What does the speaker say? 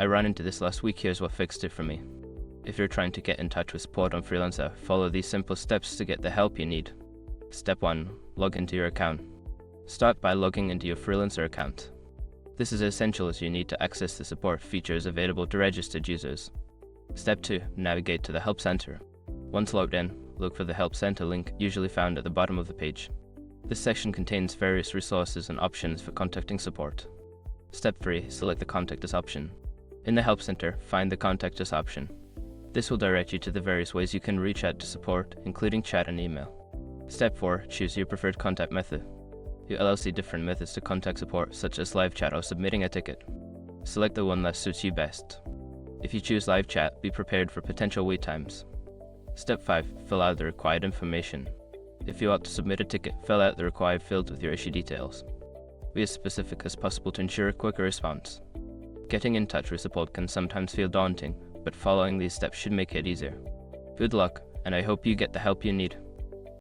I ran into this last week. Here's what fixed it for me. If you're trying to get in touch with support on Freelancer, follow these simple steps to get the help you need. Step 1. Log into your account. Start by logging into your Freelancer account. This is essential as you need to access the support features available to registered users. Step 2. Navigate to the Help Center. Once logged in, look for the Help Center link, usually found at the bottom of the page. This section contains various resources and options for contacting support. Step 3. Select the Contact Us option. In the Help Center, find the Contact Us option. This will direct you to the various ways you can reach out to support, including chat and email. Step 4. Choose your preferred contact method. You will see different methods to contact support, such as live chat or submitting a ticket. Select the one that suits you best. If you choose live chat, be prepared for potential wait times. Step 5. Fill out the required information. If you want to submit a ticket, fill out the required fields with your issue details. Be as specific as possible to ensure a quicker response. Getting in touch with support can sometimes feel daunting, but following these steps should make it easier. Good luck, and I hope you get the help you need.